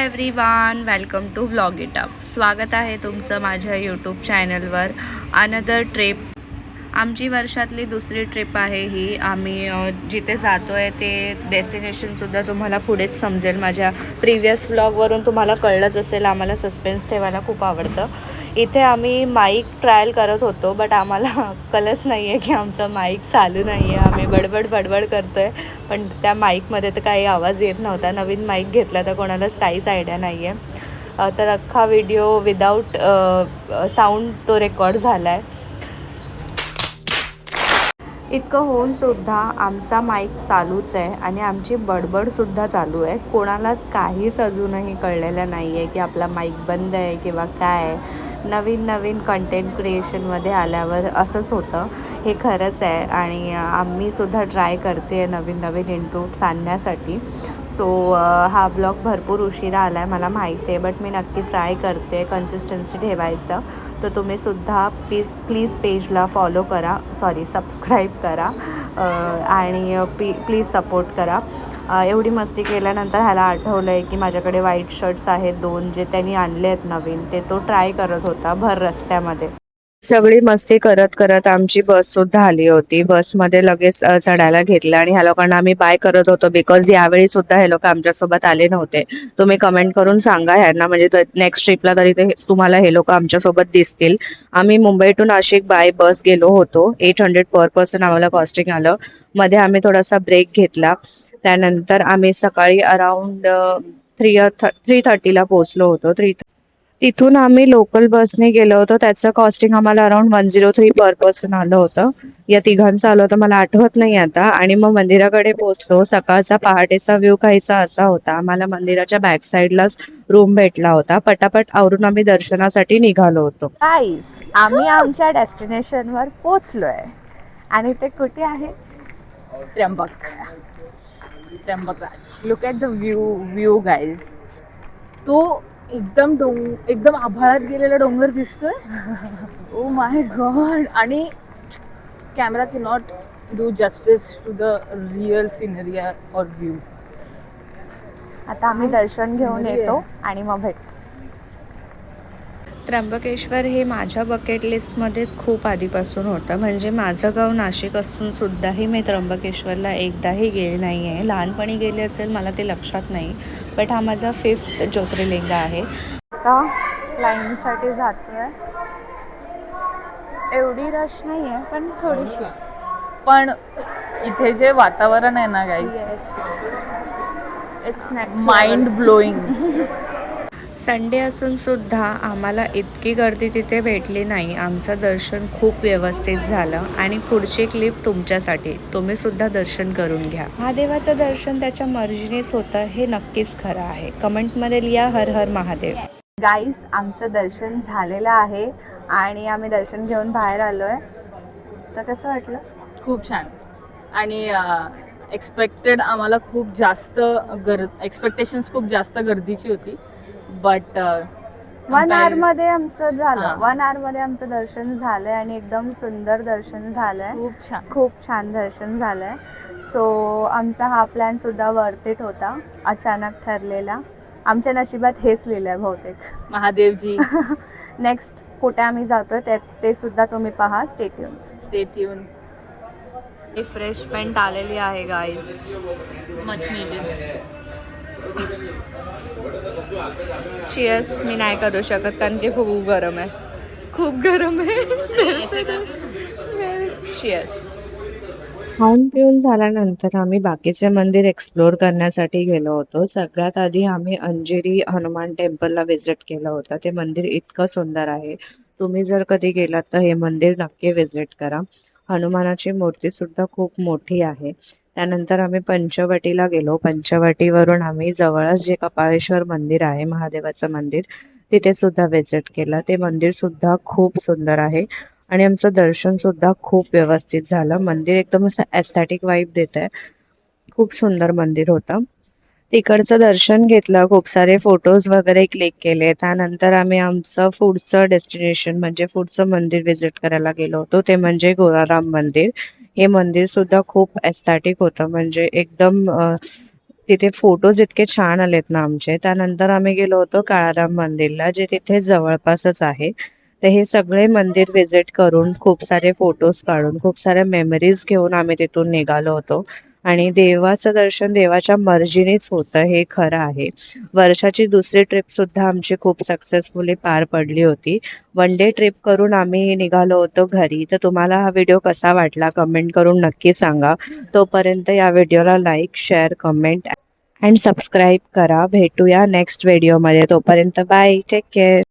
Everyone, welcome to vlog it up. स्वागत आहे तुमचं माझ्या यूट्यूब चॅनलवर. Another trip. आमची वर्षातली दुसरी ट्रिप आहे ही. आम्ही जिथे जातो आहे ते डेस्टिनेशनसुद्धा तुम्हाला पुढेच समजेल. माझ्या प्रिव्हियस व्लॉगवरून तुम्हाला कळलंच असेल. आम्हाला सस्पेन्स ठेवायला खूप आवडतं. इथे आम्ही माईक ट्रायल करत होतो, बट आम्हाला कळलंच नाही आहे की आमचा माईक चालू नाही आहे. आम्ही बडबड करतो आहे, पण त्या माईकमध्ये तर काही आवाज येत नव्हता. नवीन माईक घेतला तर कोणालाच काहीच आयडिया नाही आहे. तर अख्खा व्हिडिओ विदाऊट साऊंड तो रेकॉर्ड झाला आहे. इतकं होऊनसुद्धा आमचा माईक चालूच आहे आणि आमची बडबडसुद्धा चालू आहे. कोणालाच काहीच अजूनही कळलेलं नाही आहे की आपला माईक बंद आहे किंवा काय आहे. नवीन कंटेंट क्रिएशनमध्ये आल्यावर असंच होतं, हे खरंच आहे. आणि आम्हीसुद्धा ट्राय करते आहे नवीन इनपुट्स आणण्यासाठी. सो हा ब्लॉग भरपूर उशिरा आला आहे मला माहिती आहे, बट मी नक्की ट्राय करते कन्सिस्टन्सी ठेवायचं. तर तुम्हीसुद्धा प्लीज पेजला फॉलो करा, सबस्क्राईब करा आणि प्लीज सपोर्ट करा. एवढी मस्ती केल्यानंतर ह्याला आठवलं आहे की माझ्याकडे व्हाईट शर्ट्स आहेत 2 जे त्यांनी आणले आहेत नवीन. ते तो ट्राय करत होता भर रस्त्यामध्ये. सगळी मस्ती करत आमची बससुद्धा आली होती. बसमध्ये लगेच चढायला घेतलं आणि ह्या लोकांना आम्ही बाय करत होतो, बिकॉज यावेळी सुद्धा हे लोक आमच्यासोबत आले नव्हते. तुम्ही कमेंट करून सांगा ह्यांना, म्हणजे नेक्स्ट ट्रिपला तरी ते तुम्हाला हे लोक आमच्यासोबत दिसतील. आम्ही मुंबई टू नाशिक बाय बस गेलो होतो. 800 पर पर्सन आम्हाला कॉस्टिंग आलं. मध्ये आम्ही थोडासा ब्रेक घेतला. त्यानंतर आम्ही सकाळी अराउंड 3:30ला पोहोचलो होतो. तिथून आम्ही लोकल बसने गेलो होतो. त्याचं कॉस्टिंग आम्हाला अराउंड 103 पर पर्सन आलं होतं. या तिघांचं आलं होतं, मला आठवत नाही आता. आणि मग मंदिराकडे पोहोचलो. सकाळचा पहाटेचा व्ह्यू काहीसा असा होता. आम्हाला मंदिराच्या बॅक साईडलाच रूम भेटला होता. पटापट आवरून आम्ही दर्शनासाठी निघालो होतो. गाईस, आम्ही आमच्या डेस्टिनेशनवर पोहोचलोय आणि ते कुठे आहे? Trimbakraj. Look at the view guys. तो एकदम आभाळात गेलेला डोंगर दिसतोय. Oh my god. आणि कॅमेरा की not do justice to the real scenery और व्ह्यू. आता आम्ही दर्शन घेऊन येतो आणि मग भेटतो. त्र्यंबकेश्वर हे माझ्या बकेट लिस्टमध्ये खूप आधीपासून होतं. म्हणजे माझं गाव नाशिक असूनसुद्धाही मी त्र्यंबकेश्वरला एकदाही गेले नाही आहे. लहानपणी गेले असेल, मला ते लक्षात नाही, बट हा माझा 5th ज्योतिर्लिंग आहे. आता लाईनसाठी जातो आहे. एवढी रश नाही आहे, पण थोडीशी. पण इथे जे वातावरण आहे ना guys, it's mind blowing. Sunday असूनसुद्धा आम्हाला इतकी गर्दी तिथे भेटली नाही. आमचं दर्शन खूप व्यवस्थित झालं आणि पुढची क्लिप तुमच्यासाठी. तुम्हीसुद्धा दर्शन करून घ्या. महादेवाचं दर्शन त्याच्या मर्जीनेच होतं, हे नक्कीच खरं आहे. कमेंटमध्ये लिहा हर हर महादेव. गाईस, आमचं दर्शन झालेलं आहे आणि आम्ही दर्शन घेऊन बाहेर आलो आहे. तर कसं वाटलं? खूप छान. आणि एक्सपेक्टेड आम्हाला खूप जास्त एक्सपेक्टेशन्स खूप जास्त गर्दीची होती. बट 1 आवरमध्ये आमचं झालं. 1 आवरमध्ये आमचं दर्शन झालंय आणि एकदम सुंदर दर्शन झालंय. खूप छान दर्शन झालंय. सो आमचा हा प्लॅन सुद्धा वर्थ इट होता, अचानक ठरलेला. आमच्या नशिबात हेच लिहिलंय बहुतेक. महादेवजी. नेक्स्ट कुठे आम्ही जातोय ते सुद्धा तुम्ही पहा. Stay tune. रिफ्रेशमेंट आलेली आहे गाईज, मच नीडेड. चिअर्स मी नाही करू शकत कारण की खूप गरम आहे. चिअर्स. खाऊन पिऊन झाल्यानंतर आम्ही बाकीचे मंदिर एक्सप्लोअर करण्यासाठी गेलो होतो. सगळ्यात आधी आम्ही अंजेरी हनुमान टेम्पलला व्हिजिट केलं होतं. ते मंदिर इतकं सुंदर आहे. तुम्ही जर कधी गेलात तर हे मंदिर नक्की व्हिजिट करा. हनुमानाची मूर्ती सुद्धा खूप मोठी आहे. त्यानंतर आम्ही पंचवटीला गेलो. पंचवटीवरून आम्ही जवळच जे कपाळेश्वर मंदिर आहे, महादेवाचं मंदिर, तिथे सुद्धा व्हिजिट केलं. ते मंदिर सुद्धा खूप सुंदर आहे आणि आमचं दर्शन सुद्धा खूप व्यवस्थित झालं. मंदिर एकदम असं एस्थेटिक वाईब देत आहे. खूप सुंदर मंदिर होतं. तिकडचं दर्शन घेतलं, खूप सारे फोटोज वगैरे क्लिक केले. त्यानंतर आम्ही आमचं पुढचं डेस्टिनेशन म्हणजे पुढचं मंदिर व्हिजिट करायला गेलो होतो. ते म्हणजे गोराराम मंदिर. हे मंदिर सुद्धा खूप एस्थेटिक होतं. म्हणजे एकदम तिथे फोटोज इतके छान आलेत ना आमचे. त्यानंतर आम्ही गेलो होतो काळाराम मंदिरला, जे तिथे जवळपासच आहे. तर हे सगळे मंदिर व्हिजिट करून, खूप सारे फोटोज काढून, खूप साऱ्या मेमरीज घेऊन आम्ही तिथून निघालो होतो. आणि देवाचं दर्शन देवाच्या मर्जीनेच होतं, हे खरं आहे. वर्षाची दुसरी ट्रिप सुद्धा आमची खूप सक्सेसफुली पार पडली होती. वन डे ट्रिप करून आम्ही निघालो होतो घरी. तर तुम्हाला हा व्हिडिओ कसा वाटला कमेंट करून नक्की सांगा. तोपर्यंत या व्हिडिओला like, share, comment and subscribe करा. भेटूया नेक्स्ट व्हिडिओमध्ये. तोपर्यंत बाय, टेक केअर.